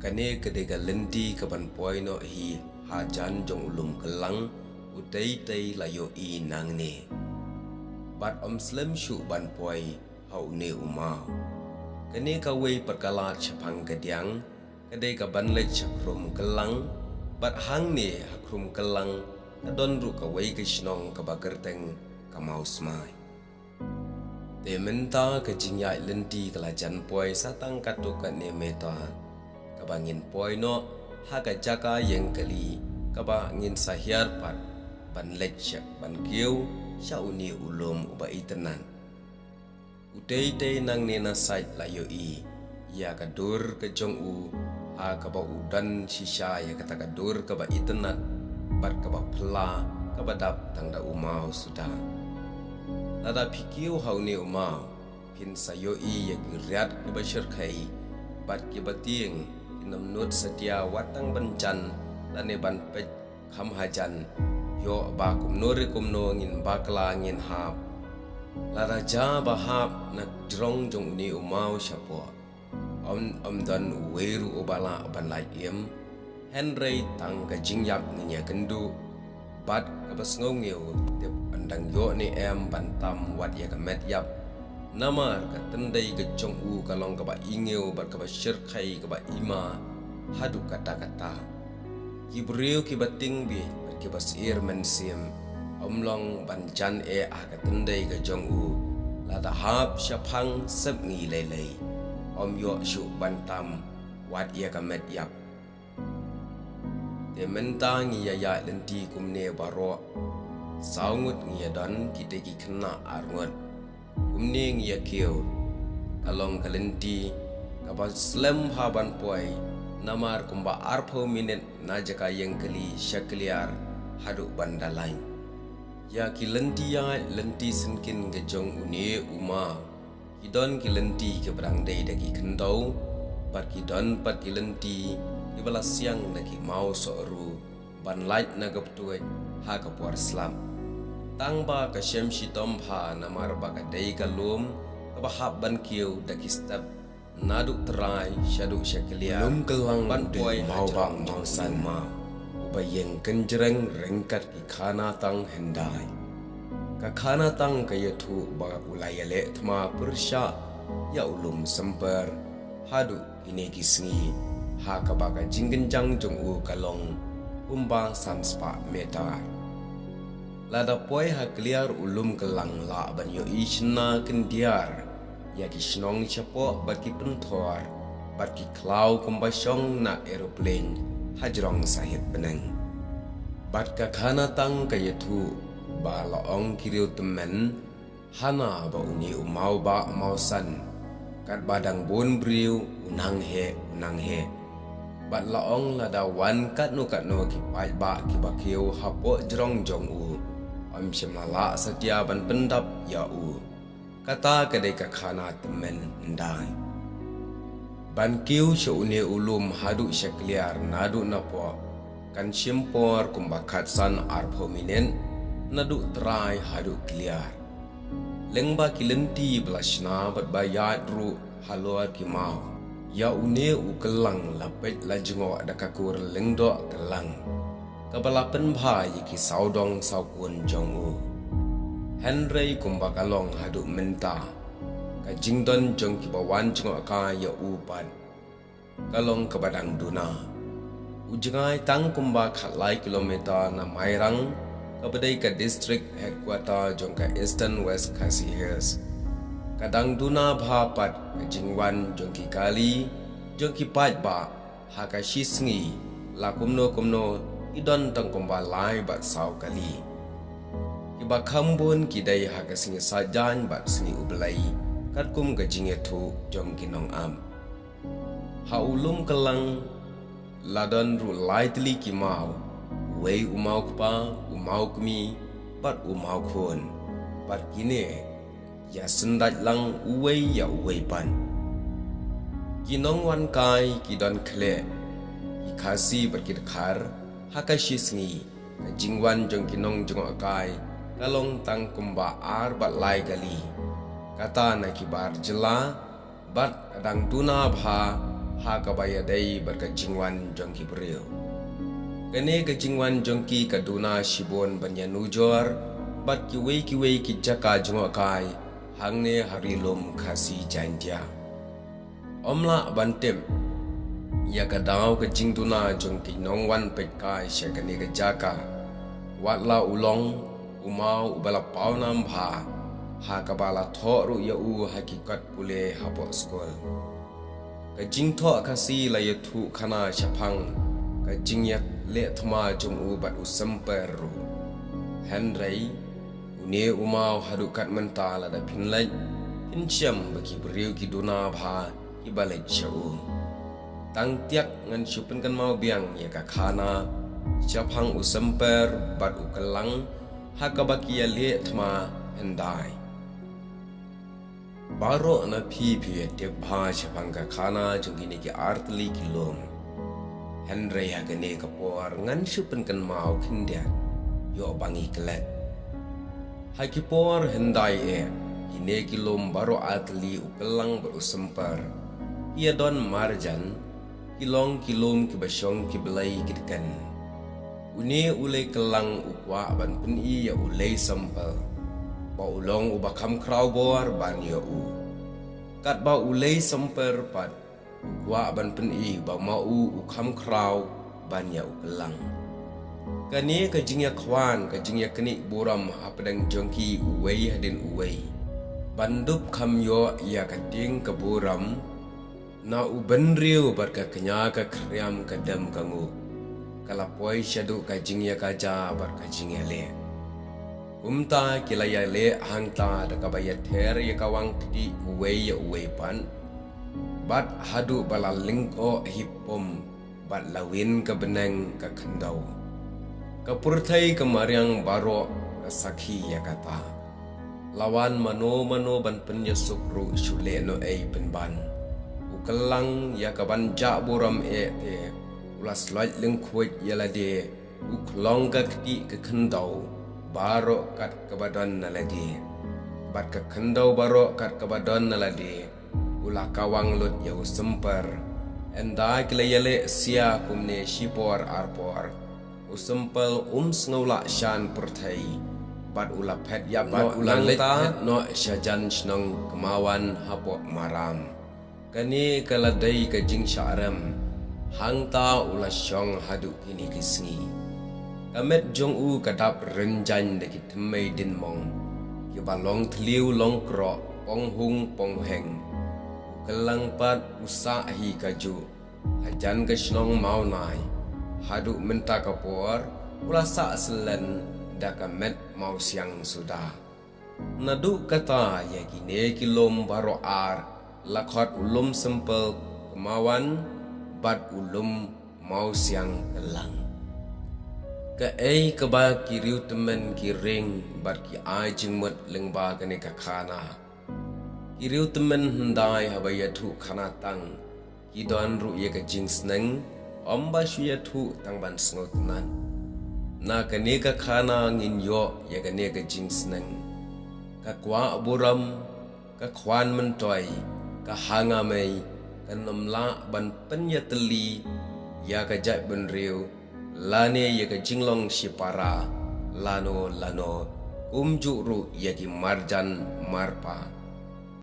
Kane kedega lenti kaban poino hi hajan jong ulum kelang utai tai layo I nang ne. Bat slim shu ban poi hau ne umau. Kane kawai perkalat chapang kadiang kadai kaban le chakrum kelang bat hang ne hakrum kelang kadon ru kawai kishnong kabagerteng kamau smai. Te menta kajingya lenti kalajan poi satang katukan ne meta. Kabangin poi no haka jaka yang kali kabangin sahiar pat ban lecak ban kiu syauni ulum uba itenan. Udai day nang nena sait layo I ya kadur ke jong u ha kaba udan shisha ya kata kadur kaba itenat bat kaba pela kaba dap tangda umau sudah. Lada pikiu hauni umau pin sayo I ya giriat kiba syirkai bat kiba tieng namnut setia watang bencan lane ban pej kham hajan yo ba kumno re kumno ngin bakla ngin hap la raja bahap nak drong jong ni umau syapo om dan weru obala ban lai em henry tang ka jingyap nya kendu bat ka basngongeu te andang yo ni em bantam wat ya ka met yap namar ka tendai ke jong u kalong ka ba ingeu bat ka ba syirkai ka ba ima hadu kata-kata kibriu ki bating bi bat ki basir mensim omlong banjan ka tendai ke jong u la da hap syapang sep ngi lelei om yo shu bantam wat ya ka met yap te mentang ya ya lenti kumne baro saungut ngi dan kita ki kena arngot kumning ya kiu kalong kalenti kaba slam haban poi namar kumba arpo minit najaka yang kali syakliar hadu bandalain ya ki lenti ya lenti senkin ke jong uni uma kidon ki lenti ke berangdai daki kendau pat kidon pat ki lenti ki balas siang daki mau soru ban light na gaptuai ha ka puar slam tangba ka syemshi tompha namar ba ka dai kalum ka bahab ban kiu daki step nadu terai syadu syaklia lum kelang ban poi mau ba mau san ma ubayeng kenjereng rengkat ki khana tang hendai ka khana tang ka yathu ba ulayale thma pursha ya ulum semper hadu ini kisngi ha ka ba ka jinggenjang jong u kalong umba sanspa metar lada poi ha clear ulum kelang la ban yo ishna kendiar ya ki shnong chapo baki pentor baki klau kumbasyong na aeroplane hajrong sahit beneng bat ka khana tang ka yathu ba laong kiriu temen hana ba uni umau ba mausan kat badang bon briu unang he bat laong lada wan kat no ki pai ba ki bakiu hapo jrong jong u om syamala setia ban pendap ya u kata kedai ka khana temen ndai ban kiu syune ulum hadu syakliar nadu napo kan syimpor kumbakat san arpo minen nadu trai hadu kliar lengba kilenti blasna bat bayat ru halor ki mau ya une u kelang lapet lajungo dakakur lengdo kelang kabalapen bhai ki saudong saukun jong u henry kumbakalong hadu menta ka jingdon jong ki bawan jong ka ya u pan kalong kabadang duna ujengai tang kumba khalai kilometer na mairang kabadai ka district headquarter jong ka eastern west khasi hills kadang duna bhapat ka jingwan jong ki kali jong ki pat ba haka shisngi la kumno idon tang kumba lai bat sau kali kiba khambun kidai haga singi sajan bat singi ublai kat kum gajinge thu jong kinong am ha ulum kelang ladon ru lightly ki mau wei umau kpa umau kmi bat umau khun bat kine ya sendat lang wei ya wei pan kinong wan kai kidon khle ikasi berkidkhar hakashi sngi jingwan jong kinong jong akai kalong tang kumba ar bat lai gali kata na kibar jela bat kadang tuna bha ha ka baya dai bar ka jingwan jongki brio kane ka jingwan jongki ka duna shibon banya nujor bat ki wei ki jaka jungo kai hangne harilum khasi jantia omla bantem ya ka daw ka jingduna jongki nongwan pekai shakane ka jaka watla ulong umau ubala paunam bha ha kabala thoru ya u hakikat pule hapo skol ka jingtho kasi la yathu khana shapang ka jingyak le thma jung u bat usamperu henrei une umau hadukat mentala da pinlai pincham baki beriu ki duna bha ki balai chau tang tiak ngan chupen kan mau biang ya ka khana shapang usamper bat ukelang ha kabaki ya le thma hendai Baro na pipi tiap bhaja pangka khana jungkini ki artli kilom Henry hagane kapor ngan supen kan mau kindia yo bangi kelet Hakipor hendai kine kilom baro artli ukelang berusempar ia don marjan kilong kilom ki basyong ki belai kidkan Uni ulai kelang ukwa ban pen ya ulai sempal ba ulong ubakam kraubor ban ya u kat ba ulei semper pat gua ban pen ba mau ukam krau ban ya ukelang kani ka jingya khwan ka jingya kani buram apdang jongki uwei hadin uwei bandup kham yo ya kating ka buram na uben riu bar ka kenya ka kriam ka dam kangu kalapoi syadu ka jingya ka ja bar ka jingya le Umta kilaya le hangta da kabaya ther ya kawang di uwei ya uwei pan bat hadu bala lingko hipom bat lawin ka beneng ka khandau ka purthai ka mariang baro ka sakhi ya kata lawan mano ban pen ya sukru shule no ei penban ukelang ya ka banja buram te ulas loj lingkhuit ya la de uklong ka kti ka khandau baro kat kebadan naladi bat ka khandau baro kat kebadan naladi ula kawang lut ya usemper enda kilayale sia kumne shipor arpor usempel sngola shan perthai bat ula phet ya bat ula leta no syajan snong kemawan hapo maram kani kaladai ka jing syaram hangta ula syong hadu kini kisngi Kamet jong u kadap renjan de ki thmei din mong ki balong thliu long kro pong hung pong heng kelang pat usa hi kaju hajan ka snong mau nai hadu menta kapor ulasa selen da kamet mau siang sudah nadu kata ya kine kilom baro ar lakhot ulum sempel kemawan bat ulum mau siang kelang Ka ei ka ba ki riu temen ki ring bat ki ai jing mut leng ba ka ne ka khana ki riu temen hendai ha ba ya thu khana tang ki don ru ye ka jing sneng om ba shu ya thu tang ban sngot nan na ka ne ka khana ngin yo ye ka ne ka jing sneng ka kwa buram ka khwan men toy ka hanga mai ka namla ban pen ya teli ya ka jai ben riu Lane ya ka jinglong shipara lano umjuru ya ki marjan marpa